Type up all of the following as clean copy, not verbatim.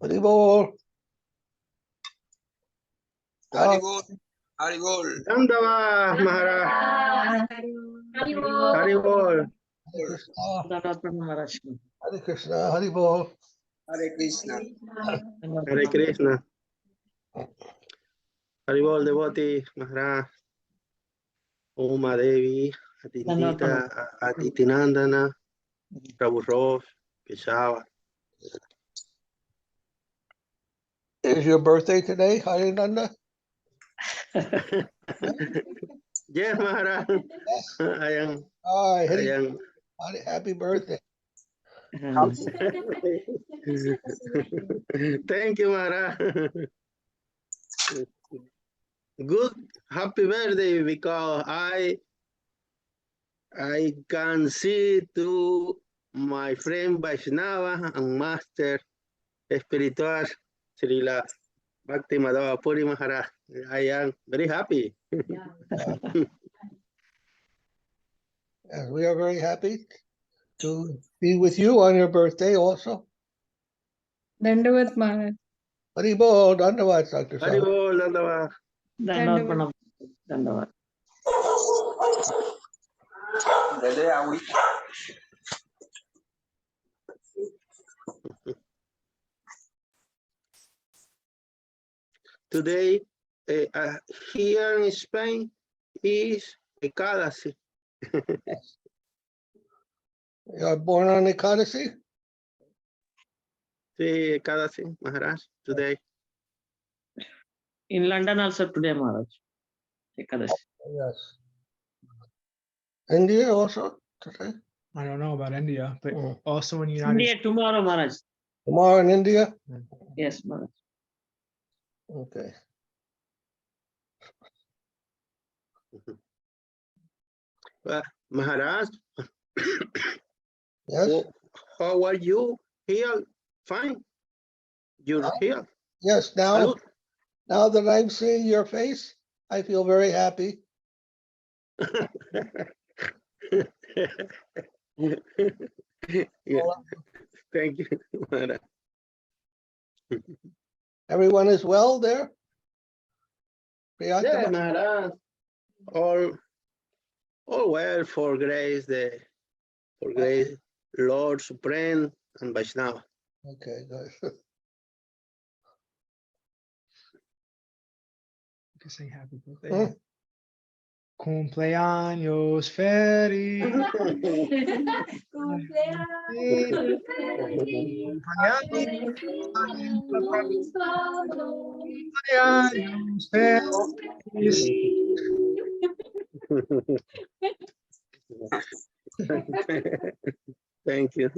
Haribol. Haribol. Haribol. Dandava, Maharaj. Haribol. Hare Krishna, Haribol. Hare Krishna. Hare Krishna. Haribol, devotee, Maharaj. Uma Devi, Aditita, Aditinandana, Prabhu Rose, Peshawar. Is your birthday today, Harinanda? Yes, Maharaj. I am. Hi, I am. happy birthday. Thank you, Maharaj. Good, happy birthday, because I can see to my friend Vaishnava and Master Spiritual Srila Bhakti Madhava Puri Maharaj. I am very happy. Yes, we are very happy to be with you on your birthday also. Dandavat Maharaj. Haribol, Dandavat, Dr. Sangha. Haribol, Dandava. Dandavat. Today, here in Spain, is Ekadasi. You are born on Ekadasi? See, Ekadasi, Maharaj, today. In London also today, Maharaj. Ekadashi. Yes. India also today? I don't know about India, but also in the United India tomorrow, Maharaj. Tomorrow in India? Yes, Maharaj. Okay. Maharaj, Yes? how are you? Here, fine. You're here. Yes, now Salud. that I'm seeing your face, I feel very happy. Yeah. Thank you, Maharaj. Everyone is well there? Yeah, Priyatama? Maharaj. All well for grace, Lord Supreme and Vaishnava. Okay, good. You can sing happy birthday. Cumpleaños feliz. Cumpleaños feliz. Thank you.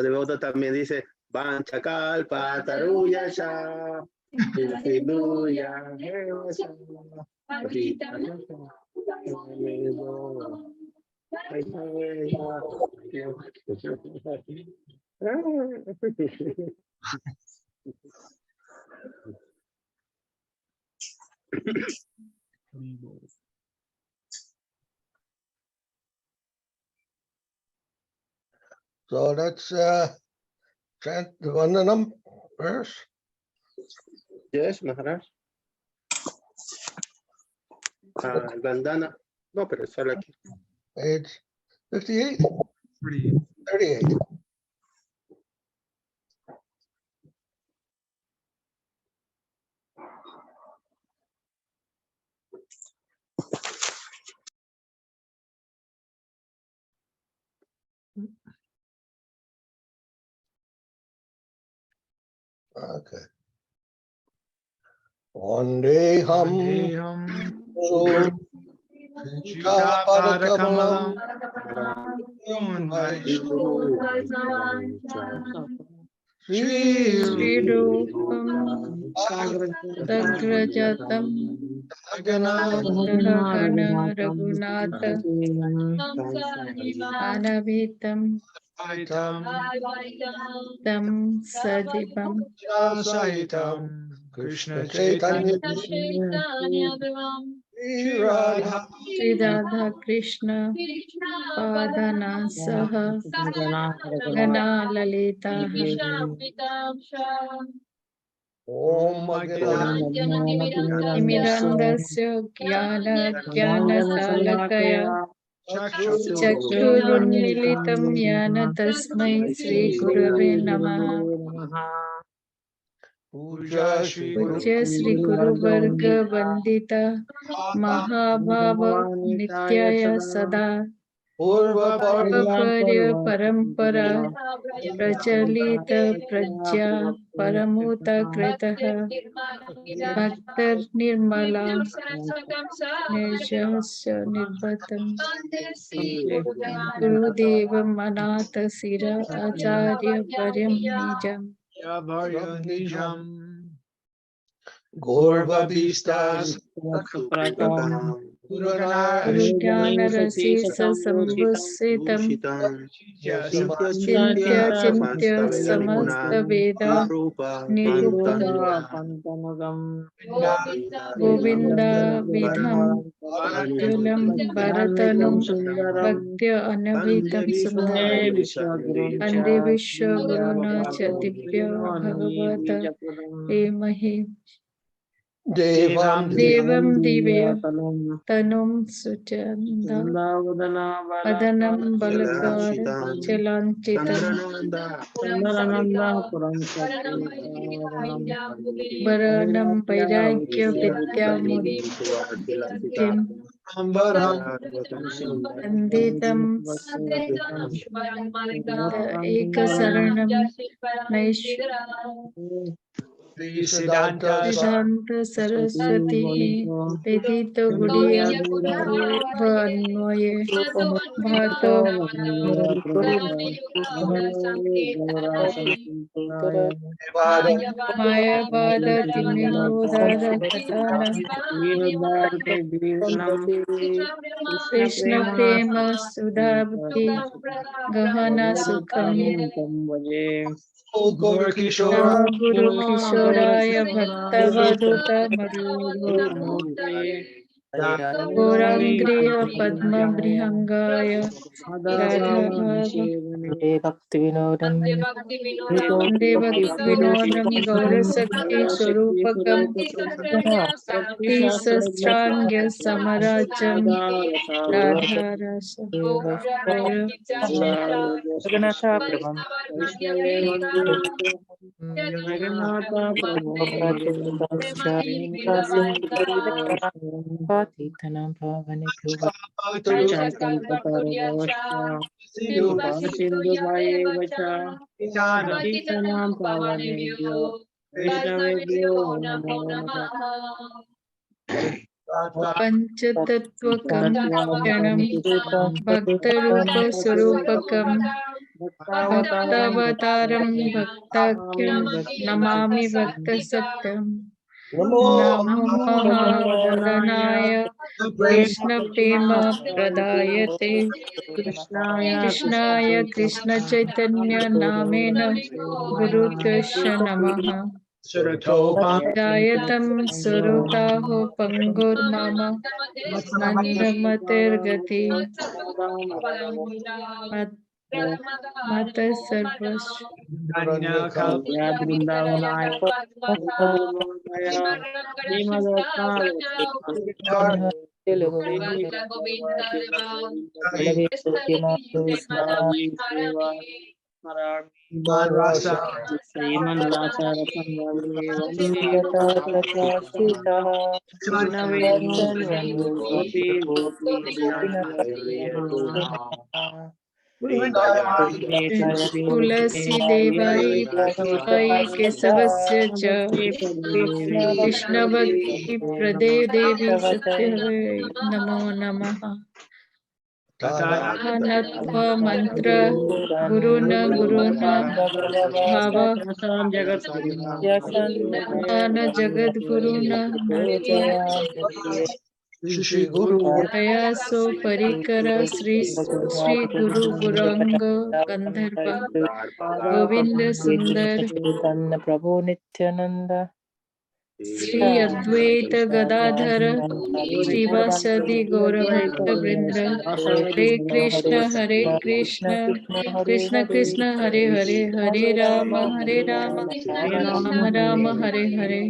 Devoto también dice, Banchakal Pataruya Sha. So that's chant the Vandanam verse. Yes, Maharaj. Bandana. No, pero solo aquí. Page 58? 38. 38. Okay. Vandeham Shikhapadakamalam Sridupam Sagrajatam Sahagana Raghunatha Anavitam Tam Sajipam Sahitam Krishna Chaitanya Shri Radha Sri Radha Krishna Padana Saha Gana Lalitaha Om Timirandasya Jnana Jnana Salakaya Chakshurunmilitam Yana Tasmai Sri Gurave Namaha Puja Shri Guru Pujya Sri Guru Varga Vandita Mahabhava Nityaya Sada Purva Paparya Parampara Prachalita Prajya Paramuta Kritaha Bhaktar Nirmala Nirjasya Nirbatam Gurudeva Manata Sira Acharya Varyam Nijam Yavarya Nijam. Gorva Vistas Purana Guru Jnana Rasisa Sambhusitam Chintya Chintya Samasta Veda Nirupa Govinda Vidham Julam Bharatanum Bhaktya Anabhitam Sundaram Ande Vishwa Guruna Chatibhya Bhagavata Emahi Devam Devam Divya Tanum Suchanda Adanam Balakar Chalanchitam Varanam Vairagya Vidya Mudkim Ambaram Anditam Ekasaranam Naish Siddhanta Siddhanta Saraswati Vedita Gudiya Vanvaye Bhato Vada Mayavada Timirodada Katana Krishna Prema Sudhabhakti Gahana Sukham Guru Kishora Namo Guru Kishoraya Bhaktavaduta Gaurangriha Padma Brihangaya Radhavava Bhakti Vinodam Ande Bhakti Vinodam Gaurasakti Swarupakam Bhakti Sastrangya Samarajam Radharasa Gaura Jagannatha Prabham Patitanam Bhavanebhyo Panchatatvakam Kshanam Bhaktarupa Surupakam Bhaktavataram Bhaktakyam Namami Bhakta Satyam Namo Mahavadanaya Krishna Prema Pradayate Krishnaya Krishna Chaitanya Namena Guru Tasya Namaha Jayatam Surutaho Pangur Mama Mandamatergati Mata Sarvash Manrasa Tulasi Devai Pai Kesavasya Cha Krishna Bhakti Prade Devi Satyavai Namo Namaha Anatva Mantra Guruna Guruna Bhava Ana Jagad Guruna Nati Shri Guru Prayaso Parikara Sri Guru Guranga Gandharva Govinda Sundar Chaitanya Prabhu Nityananda Sri Advaita Gadadhara Srivasadi Gauravakta Vrinda Hare Krishna Krishna Krishna Hare Hare Hare Rama Rama Rama Hare Hare.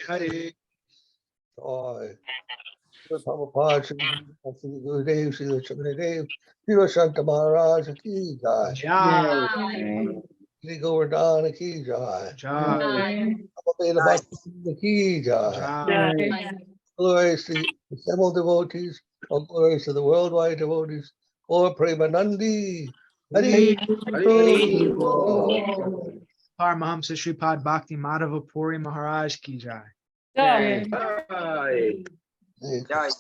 Hare. Joy. Prabhupada, Sri Gurudev, Sri Gurudev, Sri Santa Maharaja ki jai. Jai. Sri Govardhana ki jai. Jai. Prabhupada Bhakti ki jai. Jai. Glories to the assembled devotees, all glories to the worldwide devotees, or Premanandi. Hari Paramahamsa Sripad Bhakti Madhava Puri Maharaj ki jai. Jai. Bye. Jai.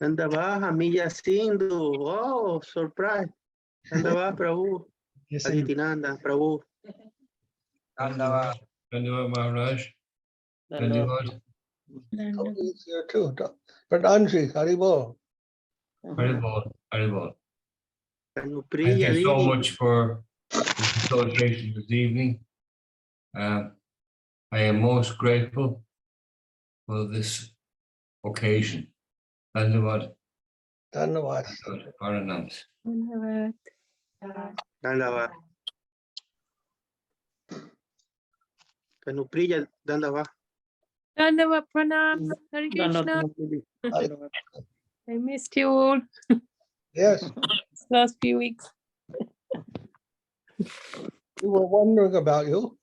Dandava, Mija Sindhu. Oh, surprise. Dandava, Prabhu. Yes, Aditinanda, Prabhu. Dandava. Dandava Maharaj. Dandava. is here too. Pradhanji, Haribol. Haribol. Haribol. Kanupriya Thank you so Devi. much for this association this evening. I am most grateful for this occasion. Dandavad. Dhanyavad. Paranams. Dandava. Kanupriya Dandava. Dandava Pranam, Hare Krishna. I missed you all Yes, last few weeks. we were wondering about you.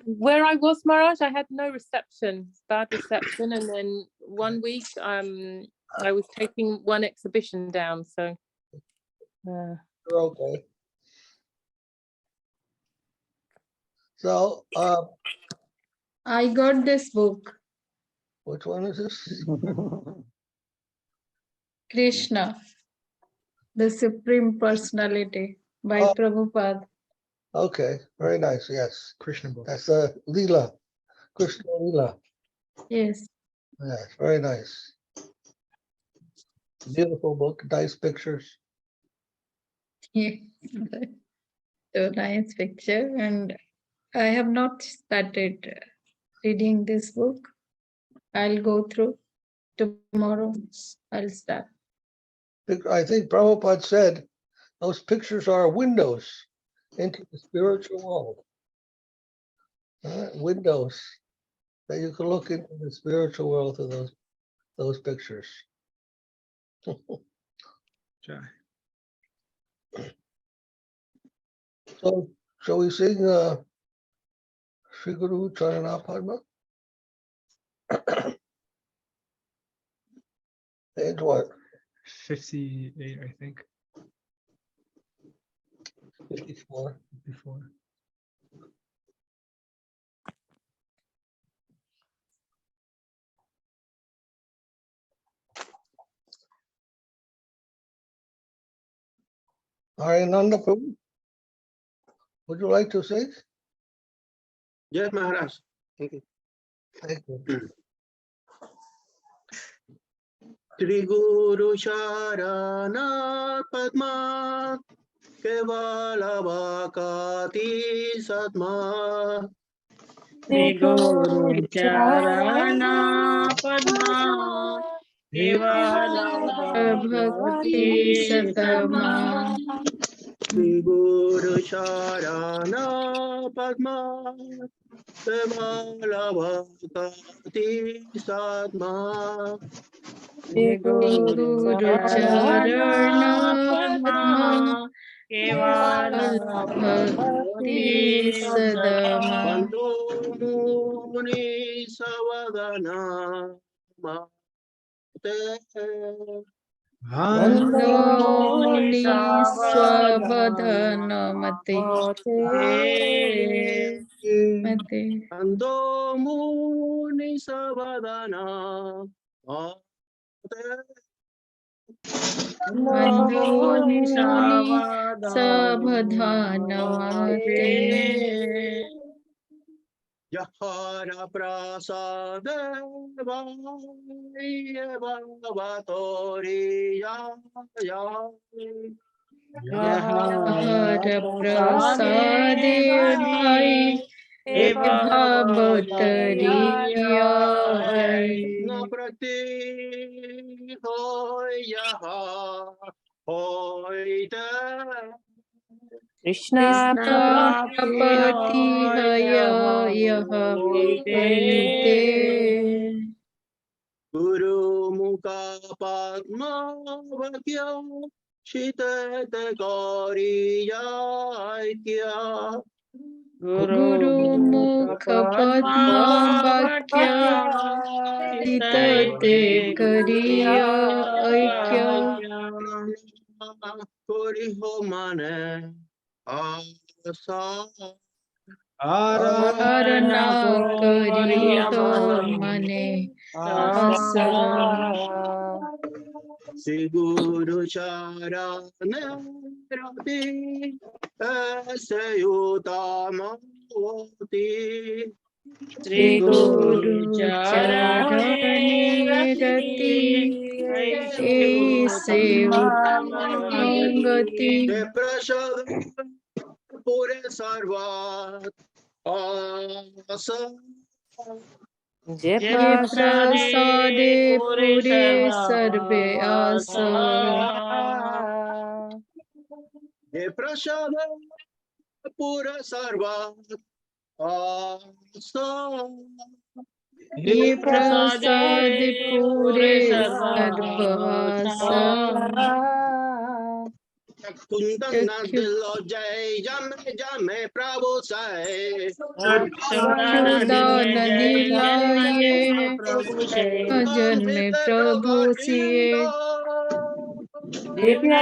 Where I was, Maharaj, I had no reception, bad reception, and then 1 week I was taking one exhibition down, so You're okay. So, I got this book, which one is this? Krishna, the Supreme Personality by Oh. Prabhupada. Okay, very nice. Yes, Krishna book. that's Leela, Krishna Leela. Yes. Yes, very nice. Beautiful book, nice pictures. So nice picture, and I have not started reading this book. I'll go through tomorrow. I'll start. I think Prabhupada said those pictures are windows into the spiritual world. Windows that you can look into the spiritual world through those pictures. Jai. So, shall we sing Sri Guru Charana Padma? And what? 58, I think. 54. Before. Ariananda Prabhu, would you like to sing? Yes, Maharaj. Thank you. Thank you. Sri Guru Sharana Padma Kevala Bhakati Satma Sri Guru Charana Padma Kevala Bhakti Satama. Sri Guru Sharana Padma Kevala Bhakati Satma Sri Guru Charana Padma Kevala Bhakti Sadama. Bando Muni Savadana Mate Muni Swabhadana Mate. Bando Muni Savadana Mate Muni Sabhadana Mate. Yahara prasade vaya bhavatori ya. Yahara prasade bhai bhavatariya. Na prati hoy yaha hoy da. Krishna Prapati haya yaha hoite. Guru Mukha Padma Vakya Shita Goriya Aikya. Guru Mukha Padma Vakya Titate Kariya Aikya. Kori ho mane asa. Arana Kariha Mane Asa. Sri Guru Charana Rati Asayutamavati. Sri Guru Charane Rati Ese Uttamangati. Prasad Pure Sarvat Asa. Ye prasade pure sarve asa. Ye Prasad Pure Sarvat Asa. Ye prasade pure sarva asa. Kundana dilo jai jame jame Prabhu sai. चक्षुदान दिलाये भजन में प्रभु सिए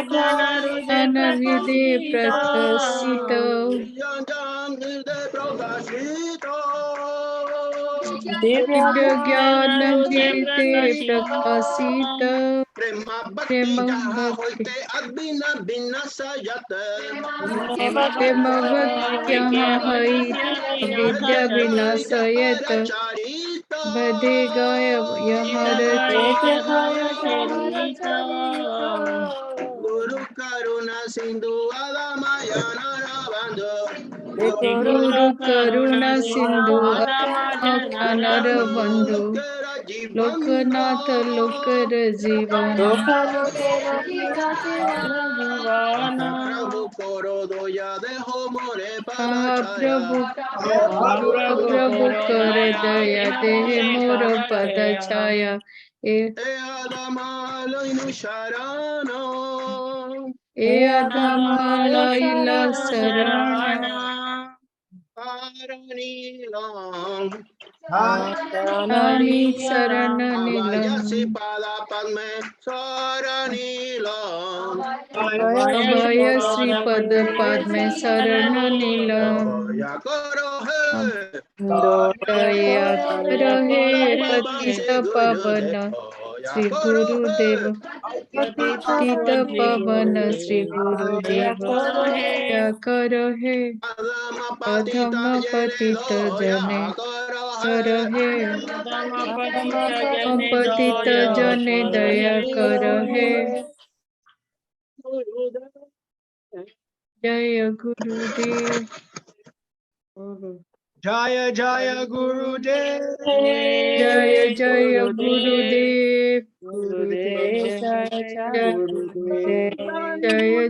ज्ञान हृदय प्रकाशित दिव्य ज्ञान हृदय प्रकाशित Prema प्रेम bhakti jaha भक्ति hoite abhina bina sayate. प्रेम भक्ति यहाँ है विद्या विलासयत Charita. बधे गाय यहाँ Guru Karuna Sindhu Adamayana Ravando. गुरु करुणा सिंधु अनर बंधु लोकनाथ लोकर जीवन Prabhu Koro Doya Deho More Padachaya. महाप्रभु महाप्रभु कर दया देह मोर पद छाया ए Adamalainu Sharano. अधमलाइला शरण Paranilam. नानी शरण नीलम Avayasi Pada Padme Saranilam. अभय श्रीपद पद्म शरण नीलम Ya Koro He. दया रहे पतित पावन श्री गुरुदेव पतित पावन श्री गुरुदेव दया करो हे अधम पतित जने रहे पतित जने दया करो हे जय गुरुदेव Jaya Jaya Gurudev. जय जय गुरुदेव जय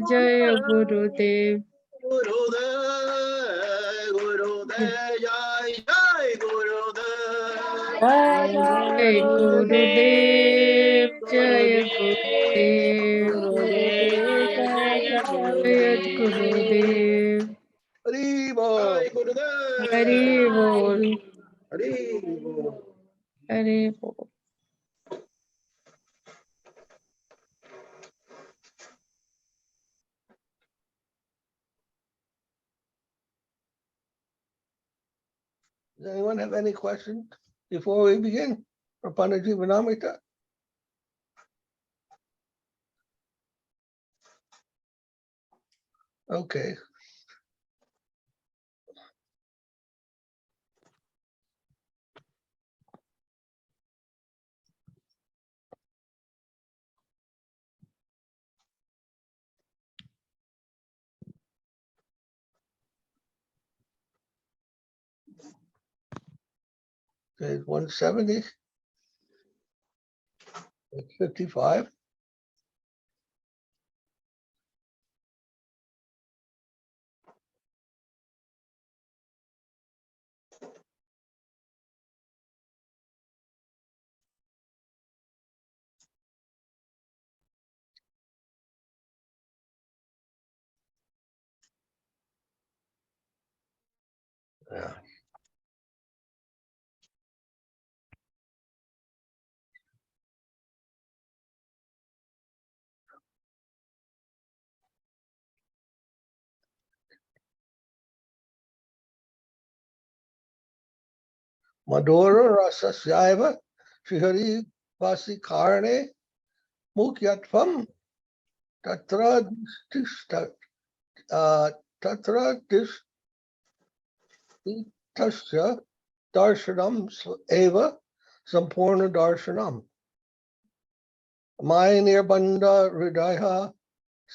जय गुरुदेव Gurudev, Gurudev, Jai Jai Gurudev. जय गुरुदेव जय गुरुदेव जय गुरुदेव Haribo. Jai Gurudev. हरि बोल Hari Bol. हरि बोल Does anyone have any questions before we begin? Prapanna Jivanamrita. Okay. Page 170. Page 55. Yeah. Madhura rasa syaiva Srihari vasi karne mukyatvam tatra tatra tasya darshanam eva sampurna darshanam. Maya nirbandha hridaya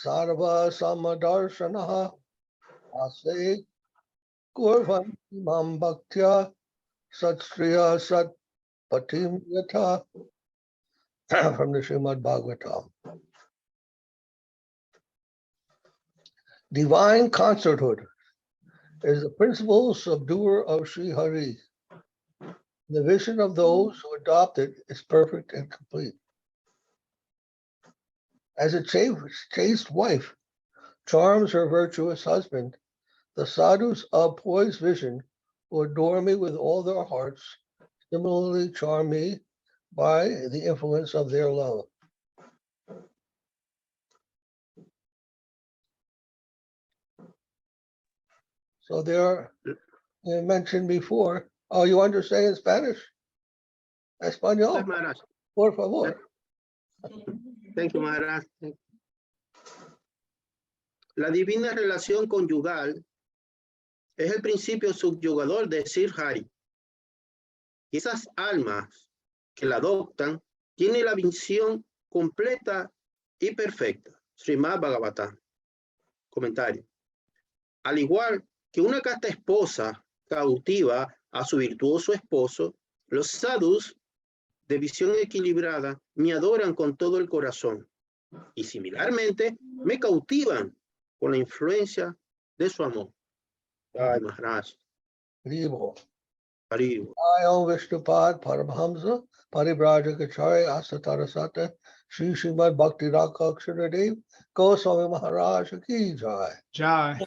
sarva samadarshanaha ase kurvan mam bhaktya satstriya sat patim yatha. From the Srimad Bhagavatam. Divine concerthood is the principal subduer of Sri Hari. The vision of those who adopt it is perfect and complete. As a chaste wife charms her virtuous husband, the sadhus of poised vision who adore me with all their hearts similarly charm me by the influence of their love. So there, you mentioned before. Oh, you understand in Spanish? Español. Yes, Maharaj. Por favor. Thank you, Maharaj. La divina relación conyugal es el principio subyugador de Sri Hari. Y esas almas que la adoptan tienen la visión completa y perfecta. Srimad Bhagavatam. Comentario. Al igual que una casta esposa cautiva a su virtuoso esposo, los sadhus de visión equilibrada me adoran con todo el corazón y similarmente me cautivan con la influencia de su amor. Ay, Maharaj. Haribo. Haribo. I, O Vishnupad Paramhamsa Parivrajagacharya Asatarasata Sri Srimad Bhakti Rakshak Goswami Maharaj Ki Jai. Jai.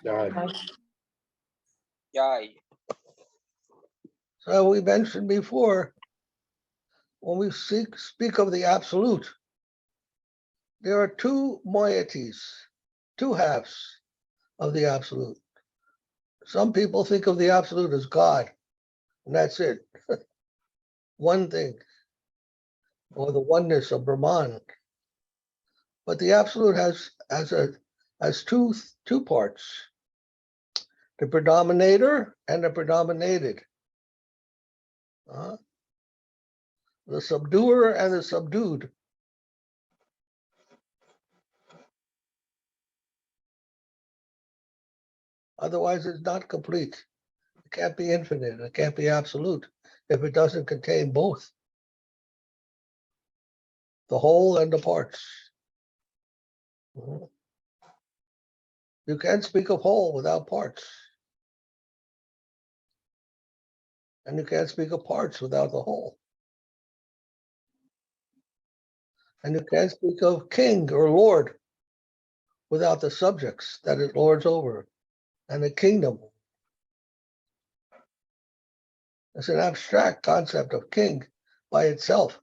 Jai. So we mentioned before, when we speak of the absolute, there are two moieties, two halves of the absolute. Some people think of the absolute as God, and that's it. One thing, or the oneness of Brahman. But the absolute has two parts, the predominator and the predominated. The subduer and the subdued. Otherwise, it's not complete. It can't be infinite. It can't be absolute if it doesn't contain both, the whole and the parts. You can't speak of whole without parts. And you can't speak of parts without the whole. And you can't speak of king or lord without the subjects that it lords over and the kingdom. It's an abstract concept of king by itself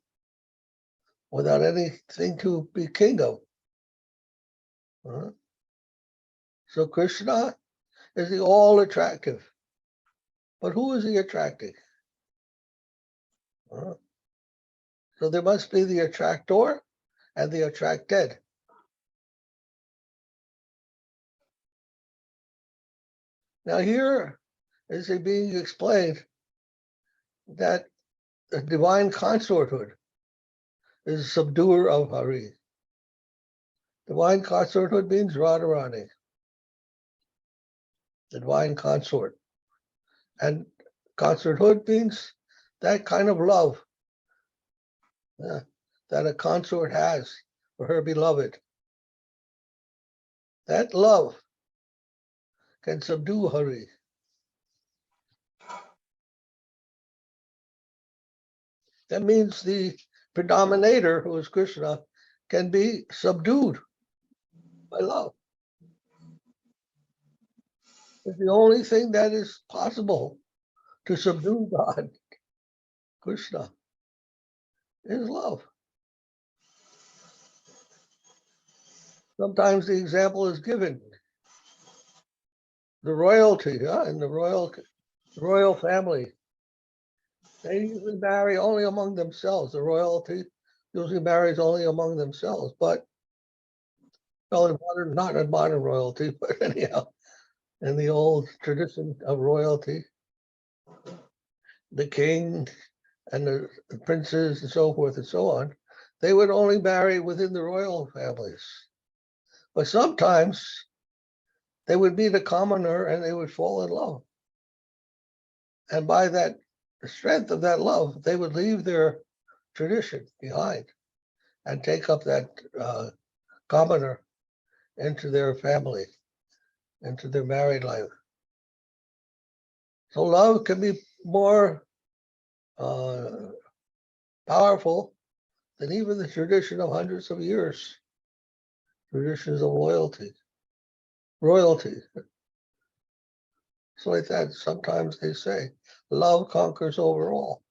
without anything to be king of. So Krishna is the all attractive. But who is he attracting? So there must be the attractor and the attracted. Now here is it being explained that the divine consorthood is a subduer of Hari. Divine consorthood means Radharani, the divine consort. And consorthood means that kind of love that a consort has for her beloved, that love can subdue Hari. That means the predominator, who is Krishna, can be subdued by love. It's the only thing that is possible to subdue God, Krishna, is love. Sometimes the example is given. The royalty, in the royal family, they usually marry only among themselves. The royalty usually marries only among themselves, but well, not in modern royalty, but anyhow, in the old tradition of royalty, the king and the princes and so forth and so on, they would only marry within the royal families. But sometimes they would meet a commoner and they would fall in love. And by that the strength of that love, they would leave their tradition behind and take up that commoner into their family, into their married life. So love can be more powerful than even the tradition of hundreds of years, traditions of royalty. So like that, sometimes they say, love conquers over all.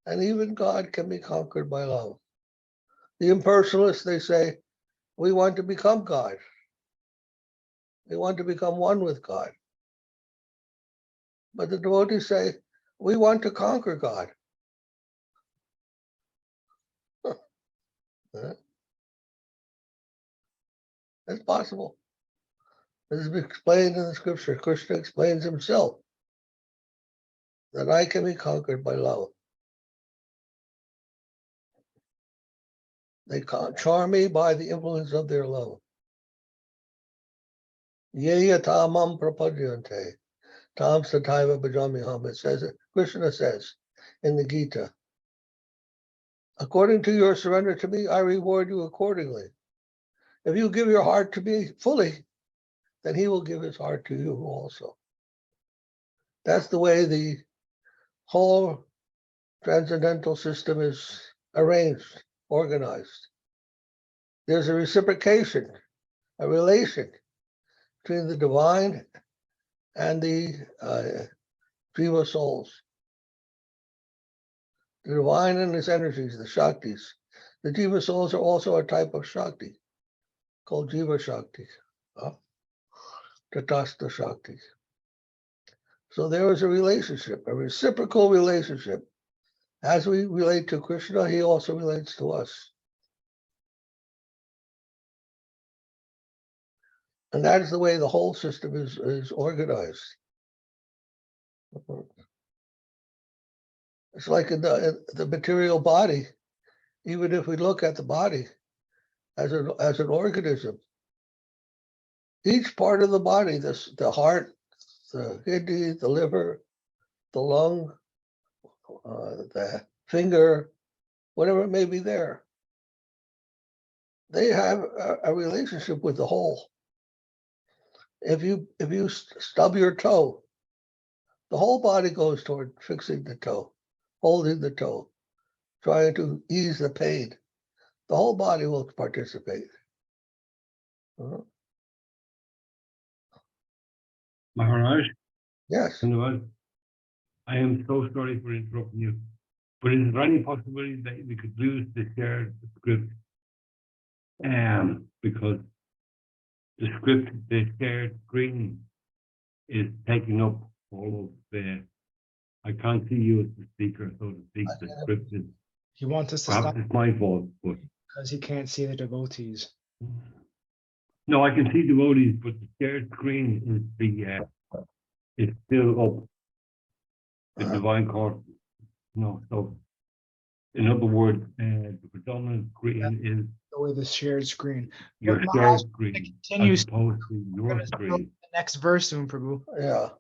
And even God can be conquered by love. The impersonalists, they say, we want to become God. We want to become one with God. But the devotees say, we want to conquer God. That's possible. This is explained in the scripture. Krishna explains himself that I can be conquered by love. They charm me by the influence of their love. Yeya tamam prapadyante, tam sataiva bhajamiham. It says, Krishna says in the Gita, according to your surrender to me, I reward you accordingly. If you give your heart to me fully, then he will give his heart to you also. That's the way the whole transcendental system is arranged, organized. There's a reciprocation, a relation between the divine and the jiva souls. The divine and its energies, the shaktis. The jiva souls are also a type of shakti called jiva shakti, tatastha shakti. So there is a relationship, a reciprocal relationship. As we relate to Krishna, he also relates to us. And that is the way the whole system is organized. It's like in the material body, even if we look at the body as an organism, each part of the body, the heart, the kidney, the liver, the lung, the finger, whatever it may be there, they have a relationship with the whole. If you stub your toe, the whole body goes toward fixing the toe, holding the toe, trying to ease the pain. The whole body will participate. Maharaj? Yes. I am so sorry for interrupting you, but is there any possibility that we could lose the shared script? Because the script, the shared screen is taking up all of the, I can't see you as the speaker, so to speak, the script is, He wants us to perhaps stop it's my fault, but. because he can't see the devotees. No, I can see devotees, but the shared screen is still up. The divine course. No, so in other words, the predominant screen is The way the shared screen. your But shared Maharaj, screen continue. as opposed to We're your gonna start screen. the next verse soon, Prabhu. Yeah.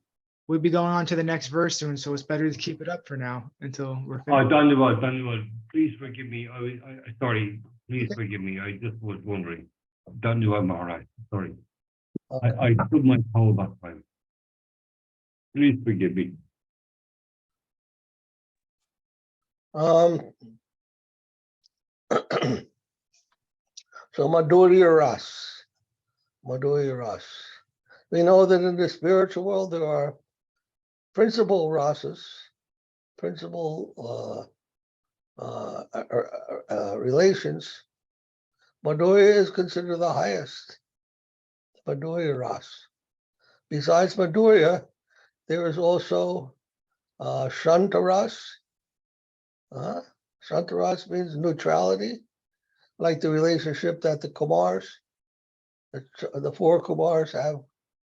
we'll be going on to the next verse soon, so it's better to keep it up for now until we're Oh, finished. Dandavad. Please forgive me. Sorry. Please forgive me. I just was wondering. Dandavad Maharaj. Sorry. Okay. I took my toe back time. Please forgive me. So Madhurya Ras. Madhurya Ras. We know that in the spiritual world there are principal rasas, principal relations. Madhurya is considered the highest. Madhurya Ras. Besides Madhurya, there is also Shantaras. Shantaras means neutrality, like the relationship that the Kumars, the four Kumars have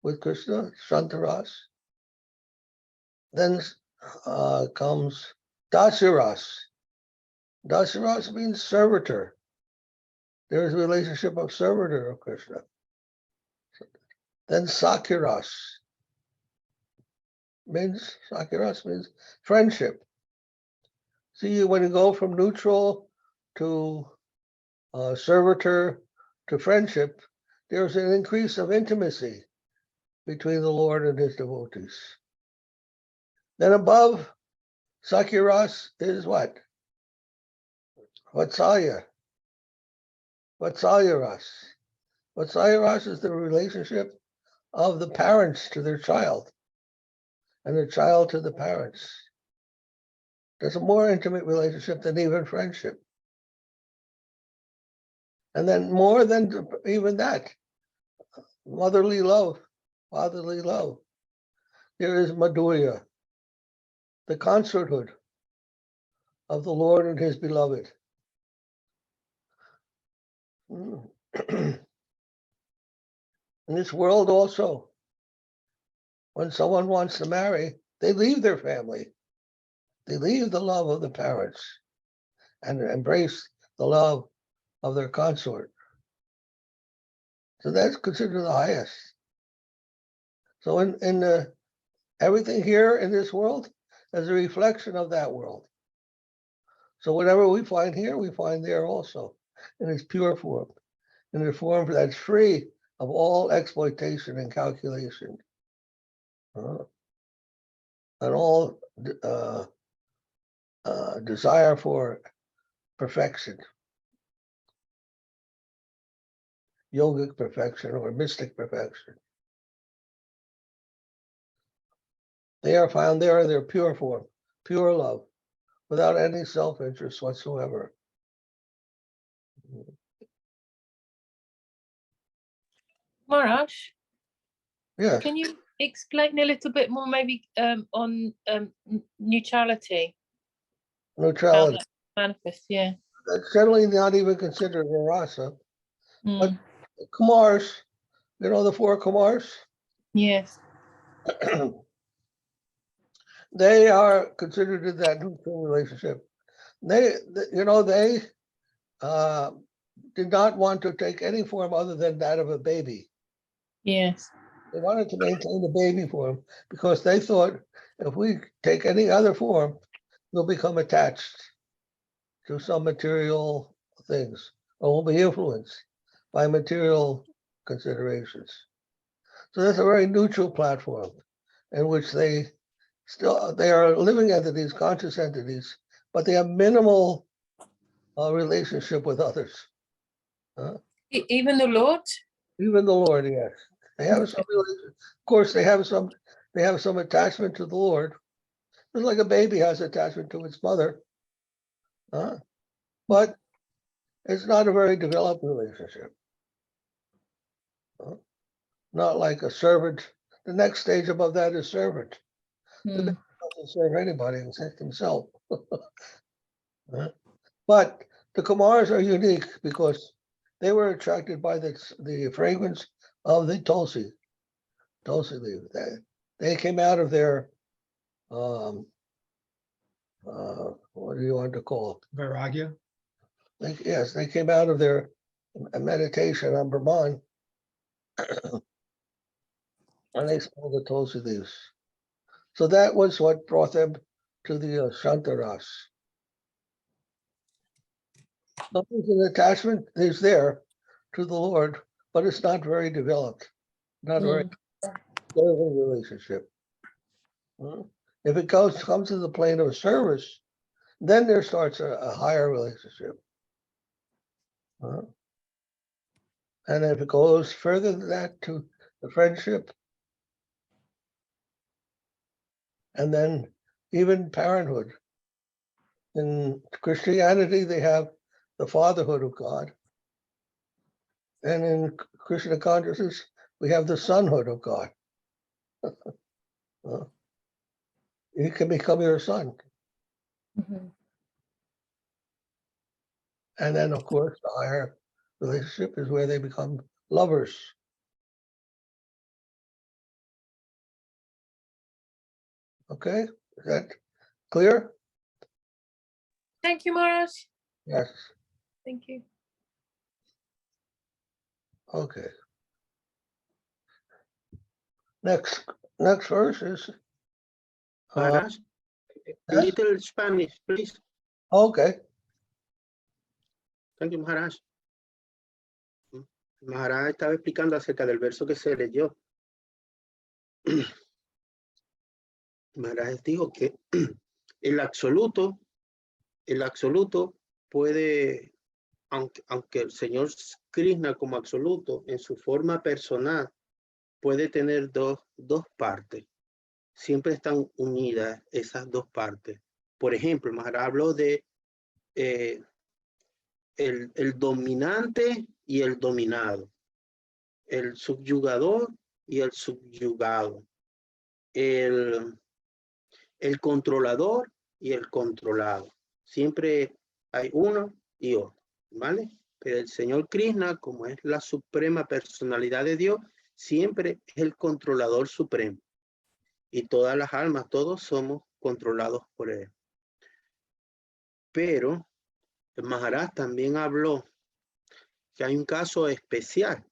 with Krishna, Shantaras. Then comes Dasyaras. Dasyaras means servitor. There is a relationship of servitor of Krishna. Then Sakiras means friendship. See, when you go from neutral to servitor to friendship, there's an increase of intimacy between the Lord and his devotees. Then above Sakiras is what? Vatsalya. Vatsalya Ras. Vatsalya Ras is the relationship of the parents to their child and the child to the parents. There's a more intimate relationship than even friendship. And then more than even that, motherly love, fatherly love. There is Madhurya, the consorthood of the Lord and his beloved. In this world also, when someone wants to marry, they leave their family. They leave the love of the parents and embrace the love of their consort. So that's considered the highest. So in everything here in this world is a reflection of that world. So whatever we find here, we find there also in its pure form, in a form that's free of all exploitation and calculation, and all desire for perfection, yogic perfection or mystic perfection. They are found there in their pure form, pure love, without any self-interest whatsoever. Maharaj, Yes, can you explain a little bit more maybe on neutrality? How neutrality. that manifests, yeah. That's generally not even considered a rasa. But Mm, Kumars, you know the four Kumars? yes. They are considered in that neutral relationship. They did not want to take any form other than that of a baby. Yes. They wanted to maintain the baby form because they thought if we take any other form, we'll become attached to some material things or will be influenced by material considerations. So that's a very neutral platform in which they are living entities, conscious entities, but they have minimal relationship with others. Even the Lord? Even the Lord, yes. They have some of course they have some attachment to the Lord. Just like a baby has attachment to its mother. But it's not a very developed relationship. Not like a servant. The next stage above that is servant. The baby doesn't serve anybody except himself. But the Kumars are unique because they were attracted by the fragrance of the Tulsi leaf. They came out of their what do you want to call it? Vairagya. Yes, they came out of their meditation on Brahman and they smelled the Tulsi leaves. So that was what brought them to the Shantaras. An attachment is there to the Lord, but it's not very developed, not very serving relationship. If it comes to the plane of service, then there starts a higher relationship. And if it goes further than that to the friendship, and then even parenthood. In Christianity, they have the fatherhood of God. And in Krishna consciousness, we have the sonhood of God. He can become your son. And then, of course, the higher relationship is where they become lovers. Okay, is that clear? Thank you, Maharaj. Yes. Thank you. Okay. Next verse is. Maharaj, a yes? little Spanish, please. Okay. Thank you, Maharaj. Maharaj estaba explicando acerca del verso que se leyó. Maharaj dijo que el absoluto puede, aunque el Señor Krishna como absoluto en su forma personal puede tener dos partes. Siempre están unidas esas dos partes. Por ejemplo, Maharaj habló de el dominante y el dominado, el subyugador y el subyugado, el controlador y el controlado. Siempre hay uno y otro, ¿vale? Pero el Señor Krishna, como es la suprema personalidad de Dios, siempre es el controlador supremo. Y todas las almas, todos somos controlados por Él. Pero el Maharaj también habló que hay un caso especial,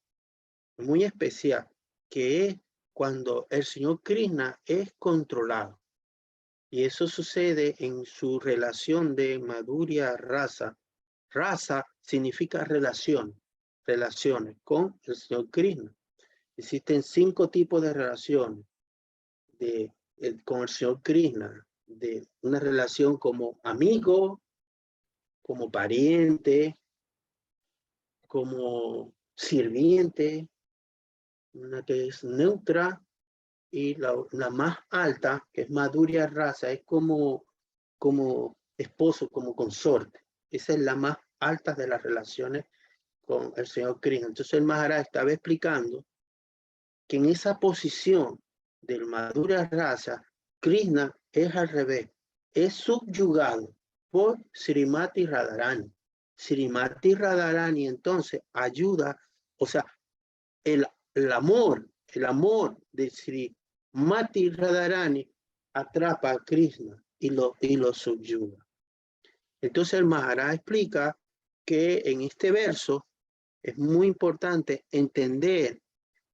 muy especial, que es cuando el Señor Krishna es controlado. Y eso sucede en su relación de Madhurya Rasa. Rasa significa relaciones con el Señor Krishna. Existen 5 tipos de relaciones con el Señor Krishna. De una relación como amigo, como pariente, como sirviente, una que es neutra, y la más alta, que es Madhurya Rasa, es como esposo, como consorte. Esa es la más alta de las relaciones con el Señor Krishna. Entonces el Maharaja estaba explicando que en esa posición del Madhurya Rasa, Krishna es al revés, es subyugado por Srimati Radharani. Srimati Radharani entonces ayuda, o sea, el amor de Srimati Radharani atrapa a Krishna y lo subyuga. Entonces el Maharaja explica que en este verso es muy importante entender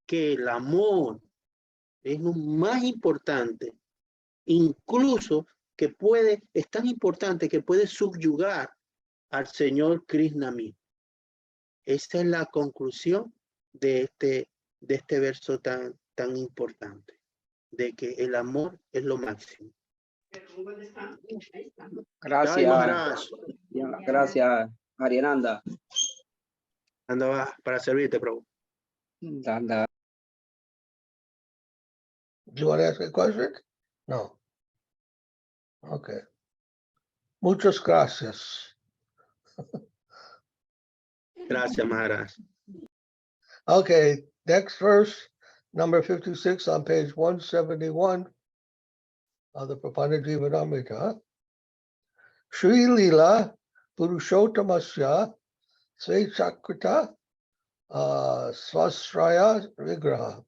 que el amor es lo más importante, incluso que es tan importante que puede subyugar al Señor Krishna mismo. Esa es la conclusión de este verso tan importante, de que el amor es lo máximo. Gracias. Gracias, Ariananda. Andaba para servirte, Prabhu. Danda. Do you want to ask a question? No. Okay. Muchas gracias. Gracias, Maharaj. Okay, next verse, number 56 on page 171 of the Prapanna Jivanamrita. Sri Lila Purushottamasya Svaichakrita Swasraya Vigraha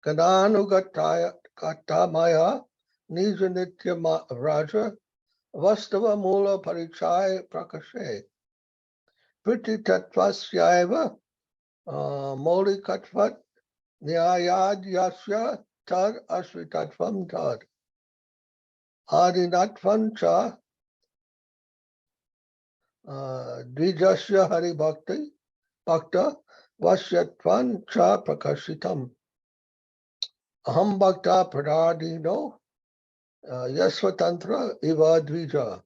Gananugataya Katamaya Nija Nitya Raja Vastava Mula Parichaya Prakashe Priti Tatvasyaiva Moli Katvat Nyayad Yasya tad asritatvam tad. Adinatvam cha dvijasya hari bhakti bhakta vasyatvan cha prakashitam. Aham bhakta pradadino yasvatantra iva dvija.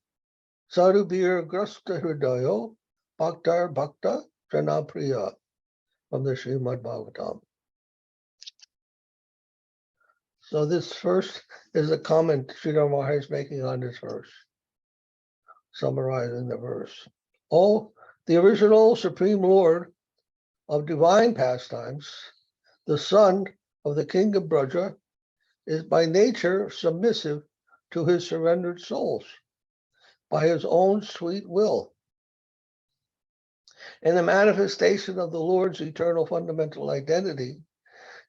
Sarubir grasta hridayo bhaktar bhakta janapriya. From the Srimad Bhagavatam. So this first is a comment Sridhar Maharaj is making on this verse, summarizing the verse. Oh, the original Supreme Lord of divine pastimes, the son of the king of Braja, is by nature submissive to his surrendered souls by his own sweet will. In the manifestation of the Lord's eternal fundamental identity,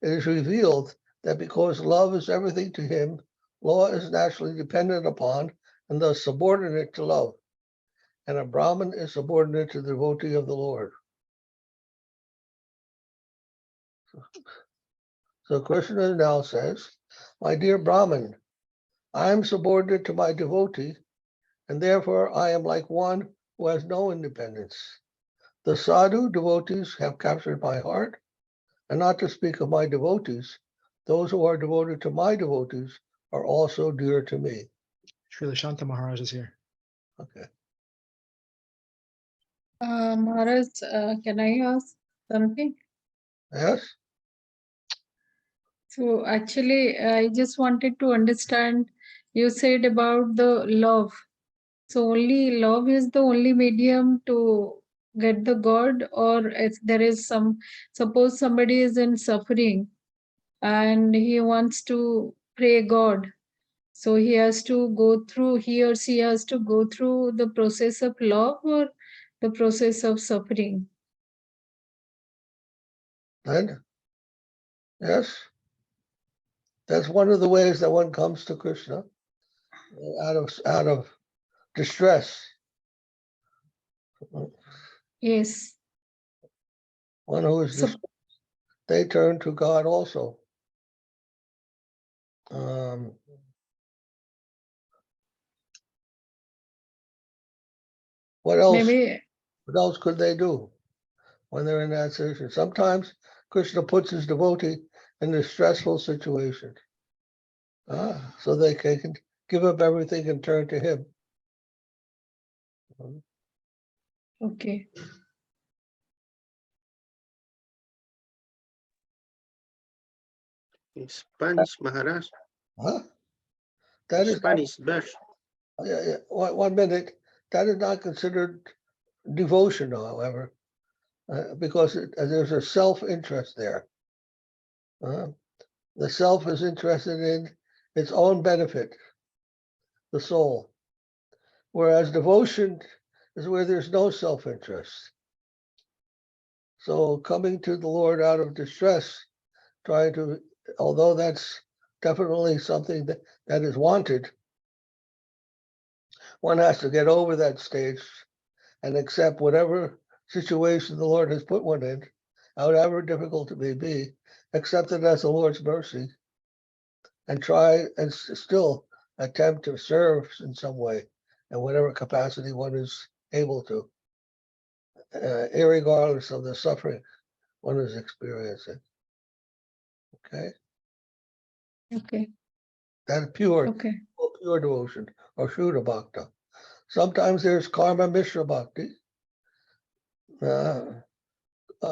it is revealed that because love is everything to him, law is naturally dependent upon and thus subordinate to love. And a brahman is subordinate to the devotee of the Lord. So Krishna now says, my dear Brahman, I am subordinate to my devotee, and therefore I am like one who has no independence. The sadhu devotees have captured my heart, and not to speak of my devotees, those who are devoted to my devotees are also dear to me. Srila Shanta Maharaj is here. Okay. Maharaj, can I ask something? Yes? So actually, I just wanted to understand, you said about the love. So only love is the only medium to get the God, or if there is some, suppose somebody is in suffering and he wants to pray God. So he has to go through, he or she has to go through the process of love or the process of suffering. And yes, that's one of the ways that one comes to Krishna, out of distress. Yes. One who is distressed, they turn to God also. What else? Maybe. What else could they do when they're in that situation? Sometimes Krishna puts his devotee in a stressful situation, so they can give up everything and turn to him. Okay. In Spanish, Maharaj. Huh? That is Spanish verse. Yeah. 1 minute. That is not considered devotional, however, because there's a self-interest there. The self is interested in its own benefit, the soul, whereas devotion is where there's no self-interest. So coming to the Lord out of distress, trying to, although that's definitely something that is wanted, one has to get over that stage and accept whatever situation the Lord has put one in, however difficult it may be, accept it as the Lord's mercy, and try and still attempt to serve in some way, in whatever capacity one is able to, irregardless of the suffering one is experiencing. Okay? Okay. That's pure, Okay. pure devotion, or Shuddha Bhakta. Sometimes there's Karma Mishra Bhakti,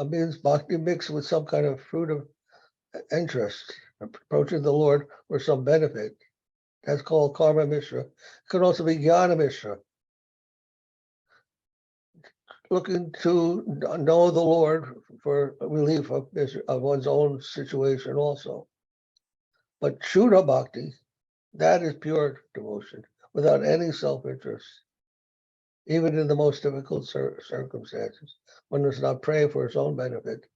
means bhakti mixed with some kind of fruit of interest, approaching the Lord for some benefit. That's called Karma Mishra. It could also be Jnana Mishra, looking to know the Lord for relief of one's own situation also. But Shuddha Bhakti, that is pure devotion, without any self-interest. Even in the most difficult circumstances, one does not pray for his own benefit,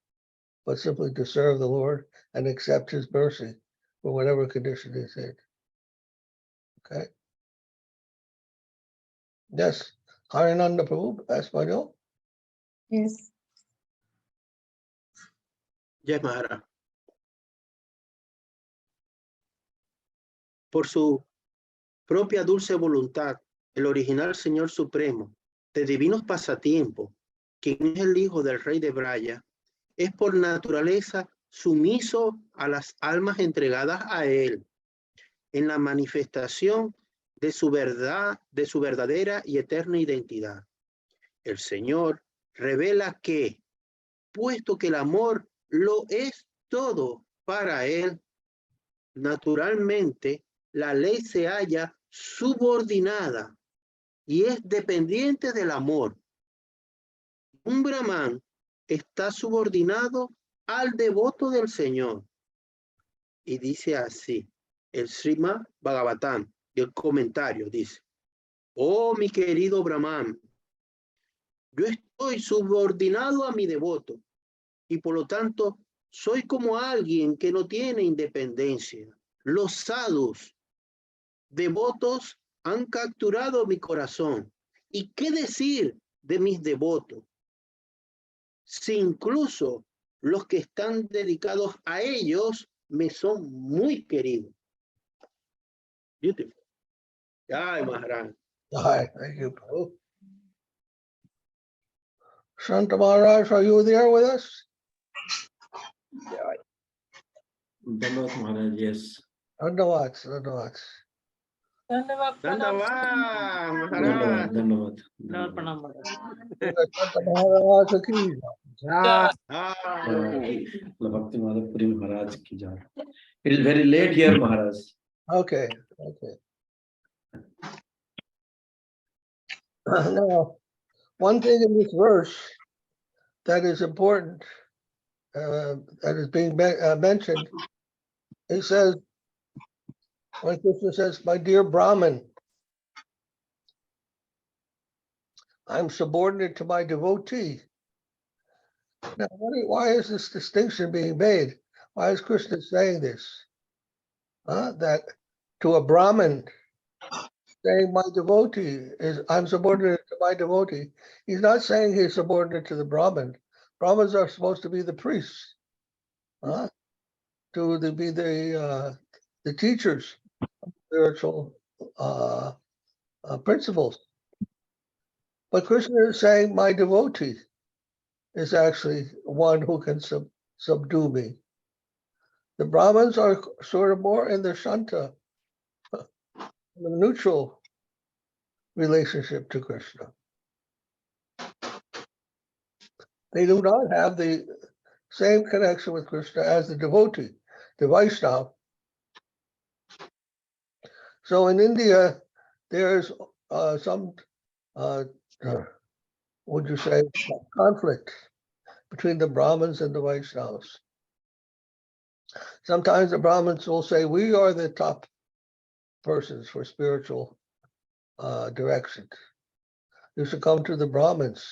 but simply to serve the Lord and accept his mercy for whatever condition he's in. Okay? Yes. Harinanda Prabhu, Español. Yes. Yes, Maharaj. por su propia dulce voluntad, el original Señor Supremo, de divinos pasatiempos, quien es el Hijo del Rey de Braya, es por naturaleza sumiso a las almas entregadas a Él, en la manifestación de su verdad, de su verdadera y eterna identidad. El Señor revela que, puesto que el amor lo es todo para Él, naturalmente la ley se halla subordinada y es dependiente del amor. Un brahman está subordinado al devoto del Señor. Y dice así, el Srimad Bhagavatam, el comentario dice, oh mi querido brahman, yo estoy subordinado a mi devoto y por lo tanto soy como alguien que no tiene independencia. Los sadhus, devotos, han capturado mi corazón. ¿Y qué decir de mis devotos? Si incluso los que están dedicados a ellos me son muy queridos. Beautiful. Ay, Maharaja. Hi, thank you, Prabhu. Santa Maharaj, are you there with us? Dandavad Maharaj, yes. Dandavad, Dandavad. Dandavad, Maharaj. Dandavad. Lord Pranam Maharaj. Santa Maharaj ki jai. Bhakti Madhava Puri Maharaj ki jai. It is very late here, Maharaj. Okay, okay. Now, one thing in this verse that is important, that is being mentioned, he says, when Krishna says, my dear Brahman, I'm subordinate to my devotee. Now, why is this distinction being made? Why is Krishna saying this? That to a Brahmin, saying my devotee is, I'm subordinate to my devotee. He's not saying he's subordinate to the Brahmin. Brahmins are supposed to be the priests, to be the teachers of spiritual principles. But Krishna is saying my devotee is actually one who can subdue me. The Brahmins are sort of more in the Shanta, the neutral relationship to Krishna. They do not have the same connection with Krishna as the devotee, the Vaishnava. So in India, there's some, would you say, conflict between the Brahmins and the Vaishnavas. Sometimes the Brahmins will say, we are the top persons for spiritual direction. You should come to the Brahmins.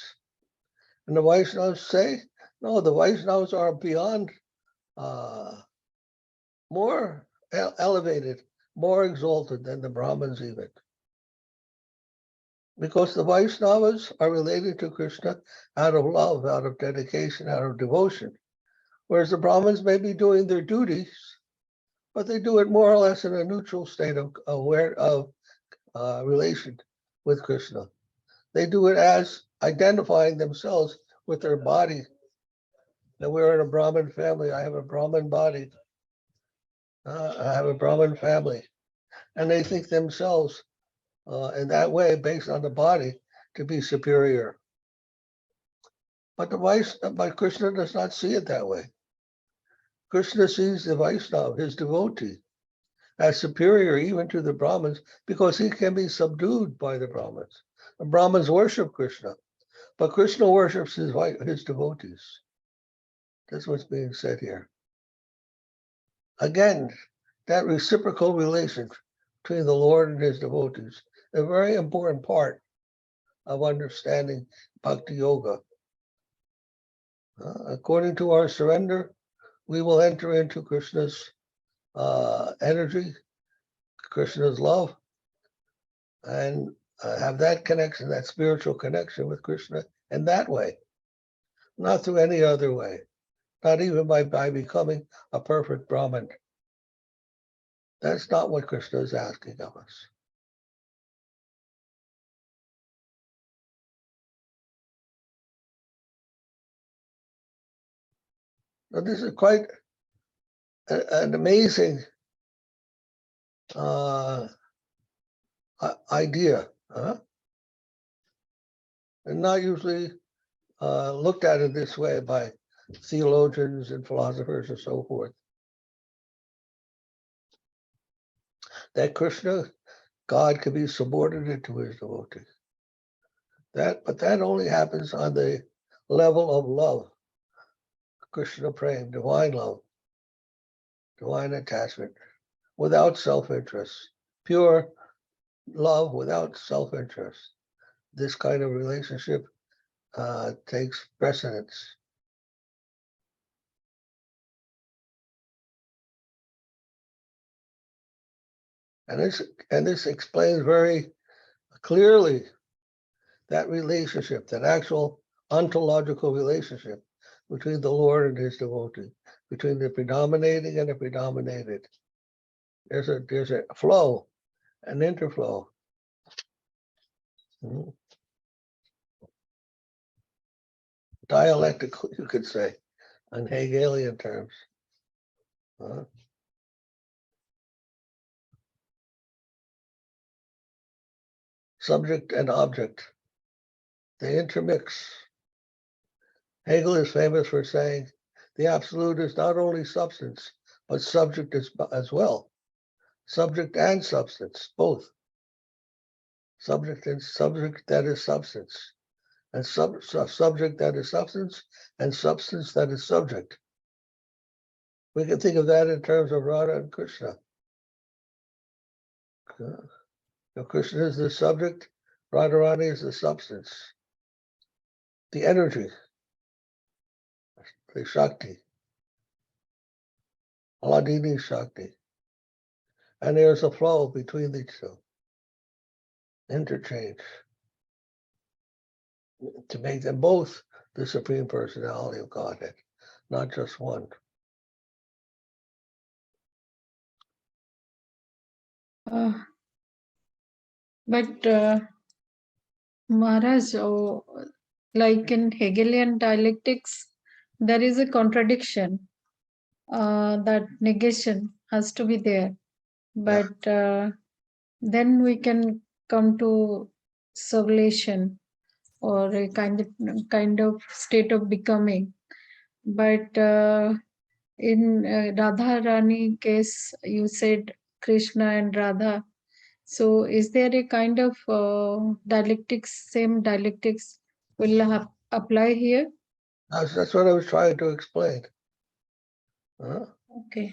And the Vaishnavas say, no, the Vaishnavas are beyond, more elevated, more exalted than the Brahmins even. Because the Vaishnavas are related to Krishna out of love, out of dedication, out of devotion. Whereas the Brahmins may be doing their duties, but they do it more or less in a neutral state of relation with Krishna. They do it as identifying themselves with their body. That we're in a Brahmin family. I have a Brahmin body. I have a Brahmin family. And they think themselves in that way, based on the body, to be superior. But Krishna does not see it that way. Krishna sees the Vaishnava, his devotee, as superior even to the Brahmins because he can be subdued by the Brahmins. The Brahmins worship Krishna, but Krishna worships his devotees. That's what's being said here. Again, that reciprocal relation between the Lord and his devotees, a very important part of understanding Bhakti Yoga. According to our surrender, we will enter into Krishna's energy, Krishna's love, and have that connection, that spiritual connection with Krishna in that way, not through any other way, not even by becoming a perfect Brahmin. That's not what Krishna is asking of us. Now, this is quite an amazing idea, huh? And not usually looked at in this way by theologians and philosophers and so forth. That Krishna, God, can be subordinate to his devotee. But that only happens on the level of love, Krishna prema, divine love, divine attachment, without self-interest, pure love without self-interest. This kind of relationship takes precedence. And this explains very clearly that relationship, that actual ontological relationship between the Lord and his devotee, between the predominating and the predominated. There's a flow, an interflow. Dialectical, you could say, on Hegelian terms. Subject and object, they intermix. Hegel is famous for saying the absolute is not only substance, but subject as well. Subject and substance, both. Subject that is substance, and subject that is substance, and substance that is subject. We can think of that in terms of Radha and Krishna. Krishna is the subject, Radharani is the substance, the energy, the Shakti, Aladini Shakti. And there's a flow between these two, interchange, to make them both the Supreme Personality of Godhead, not just one. But Maharaj, like in Hegelian dialectics, there is a contradiction. That negation has to be there. But then we can come to sublation or a kind of state of becoming. But in Radha Rani case, you said Krishna and Radha. So is there a kind of dialectics, same dialectics will apply here? That's what I was trying to explain. Okay.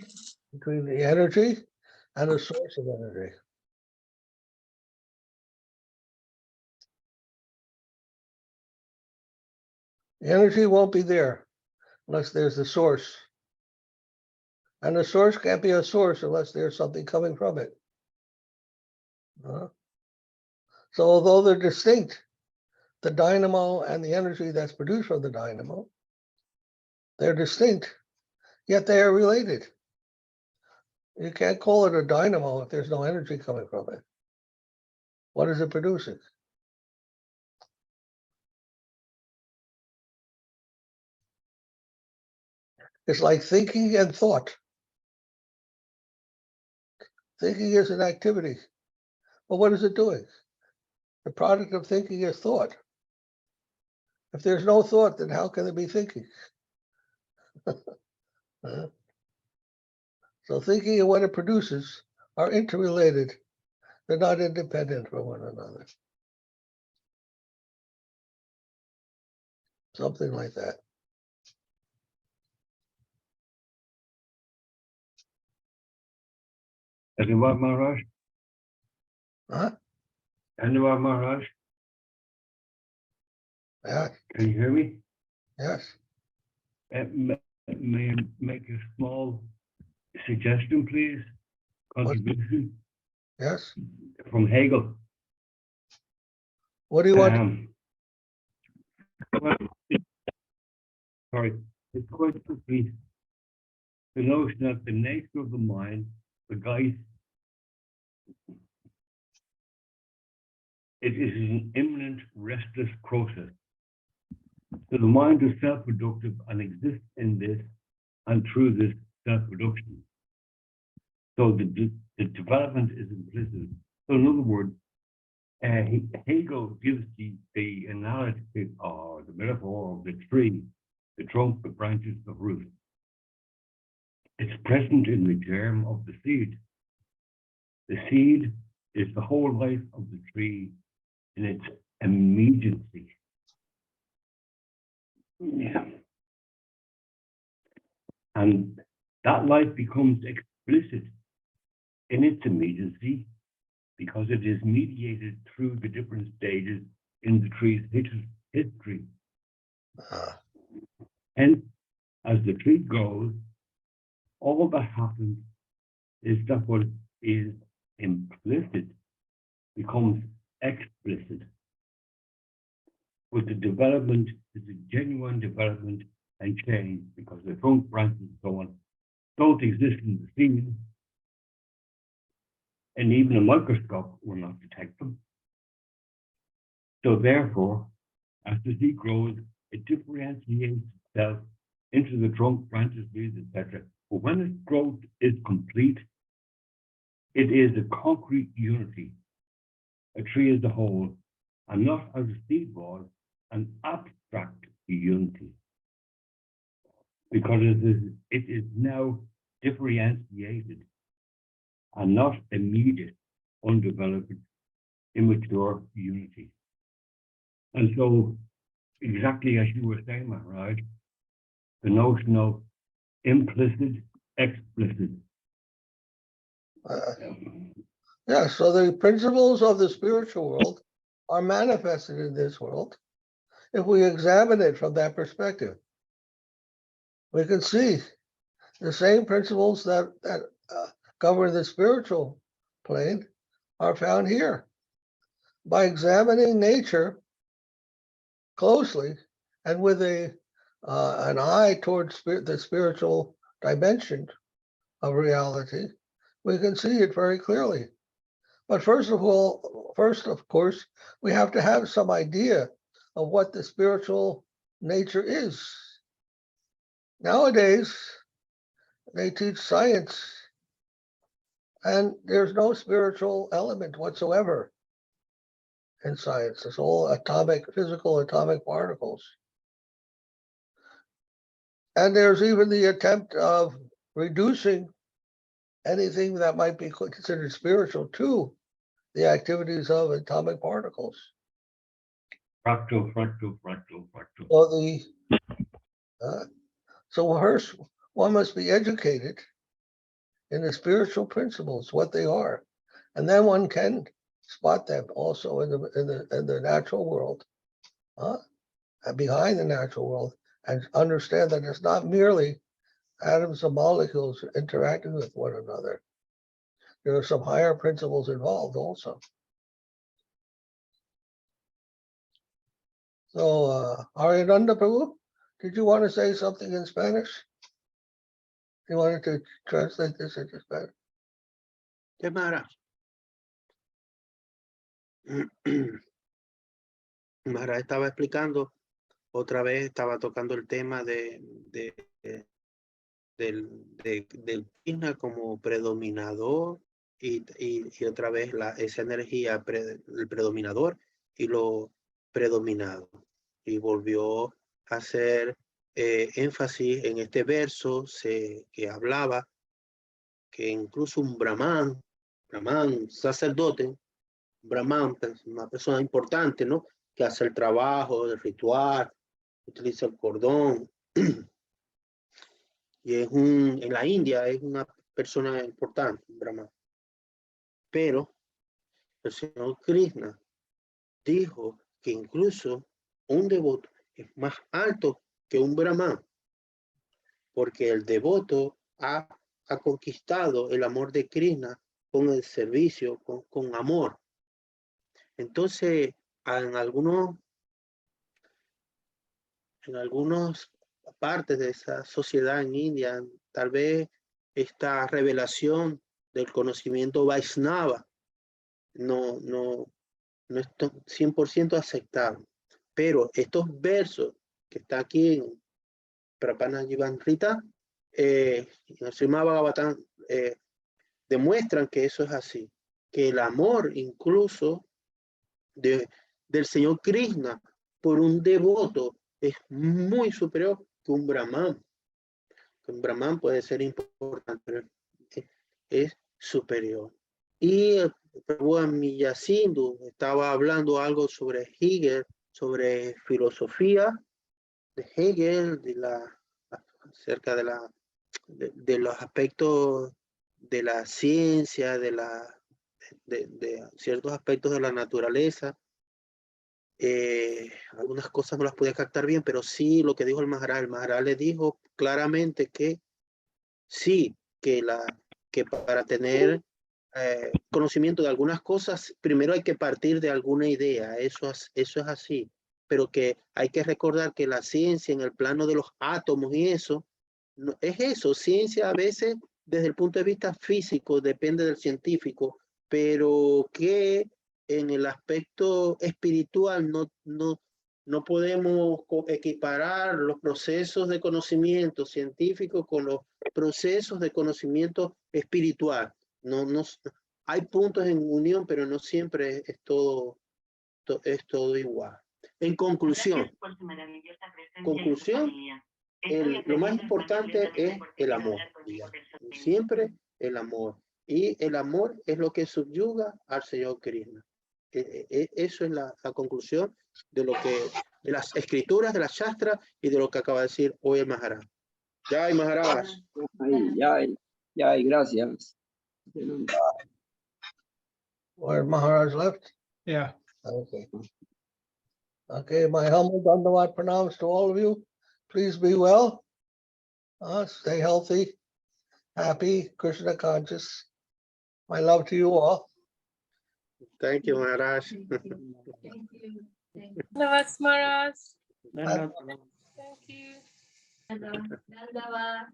Between the energy and the source of energy. The energy won't be there unless there's the source. And the source can't be a source unless there's something coming from it. So although they're distinct, the dynamo and the energy that's produced from the dynamo, they're distinct, yet they are related. You can't call it a dynamo if there's no energy coming from it. What is it producing? It's like thinking and thought. Thinking is an activity. But what is it doing? The product of thinking is thought. If there's no thought, then how can there be thinking? So thinking and what it produces are interrelated. They're not independent from one another. Something like that. Dhanyavad Maharaj. Huh? Dhanyavad Maharaj. Yeah. Can you hear me? Yes. May I make a small suggestion, please? Contribution? Yes. From Hegel. What do you want? Well, sorry, it's quite simply the notion that the nature of the mind, the geist, It is an imminent, restless process. So the mind is self-productive and exists in this and through this self-production. So the development is implicit. So in other words, Hegel gives the analogy or the metaphor of the tree, the trunk, the branches, the root. It's present in the germ of the seed. The seed is the whole life of the tree in its immediacy. Yeah. And that life becomes explicit in its immediacy because it is mediated through the different stages in the tree's history. Hence, as the tree grows, all that happens is that what is implicit becomes explicit. With the development, is a genuine development and change because the trunk, branches, and so on don't exist in the seed, and even a microscope will not detect them. So therefore, as the seed grows, it differentiates itself into the trunk, branches, leaves, etc. But when its growth is complete, it is a concrete unity, a tree as a whole, and not as a seed was, an abstract unity. Because it is now differentiated and not immediate, undeveloped, immature unity. And so, exactly as you were saying, Maharaj, the notion of implicit, explicit. Yeah, so the principles of the spiritual world are manifested in this world. If we examine it from that perspective, we can see the same principles that govern the spiritual plane are found here. By examining nature closely and with an eye towards the spiritual dimension of reality, we can see it very clearly. But first, of course, we have to have some idea of what the spiritual nature is. Nowadays, they teach science, and there's no spiritual element whatsoever in science. It's all physical atomic particles. And there's even the attempt of reducing anything that might be considered spiritual to the activities of atomic particles. Fractal. So first, one must be educated in the spiritual principles, what they are, and then one can spot them also in the natural world, and behind the natural world, and understand that it's not merely atoms and molecules interacting with one another. There are some higher principles involved also. So, Ariananda Prabhu, did you want to say something in Spanish? You wanted to translate this into Spanish? ¿Qué Maharaj? Maharaj estaba explicando, otra vez estaba tocando el tema del Krishna como predominador y otra vez esa energía, el predominador y lo predominado. Y volvió a hacer énfasis en este verso que hablaba que incluso un brahman, sacerdote, brahman, una persona importante, ¿no? Que hace el trabajo, el ritual, utiliza el cordón. Y en la India es una persona importante, un brahman. Pero el señor Krishna dijo que incluso un devoto es más alto que un brahman, porque el devoto ha conquistado el amor de Krishna con el servicio, con amor. Entonces, en algunas partes de esa sociedad en India, tal vez esta revelación del conocimiento Vaishnava no es 100% aceptado. Pero estos versos que está aquí en Prapanna Jivanamrita, en el Srimad Bhagavatam, demuestran que eso es así, que el amor incluso del Señor Krishna por un devoto es muy superior que un brahman. Un brahman puede ser importante, pero es superior. Y el Prabhu Miyasindu estaba hablando algo sobre Hegel, sobre filosofía de Hegel, acerca de los aspectos de la ciencia, de ciertos aspectos de la naturaleza. Algunas cosas no las podía captar bien, pero sí lo que dijo el Maharaja le dijo claramente que sí, que para tener conocimiento de algunas cosas, primero hay que partir de alguna idea, eso es así, pero que hay que recordar que la ciencia en el plano de los átomos y eso, no, es eso, ciencia a veces desde el punto de vista físico depende del científico, pero que en el aspecto espiritual no podemos equiparar los procesos de conocimiento científico con los procesos de conocimiento espiritual. Hay puntos en unión, pero no siempre es todo igual. En conclusión, lo más importante es el amor. Siempre el amor. Y el amor es lo que subyuga al Señor Krishna. Eso es la conclusión de las escrituras, de las shastras y de lo que acaba de decir hoy el Maharaja. Jai Maharaj. Jai, gracias. Where Maharaj left? Yeah. Okay. Okay, my humble Dandavad pranams to all of you. Please be well. Stay healthy, happy, Krishna conscious. My love to you all. Thank you, Maharaj. Namaste, Maharaj. Dandavad. Thank you. Dandavad.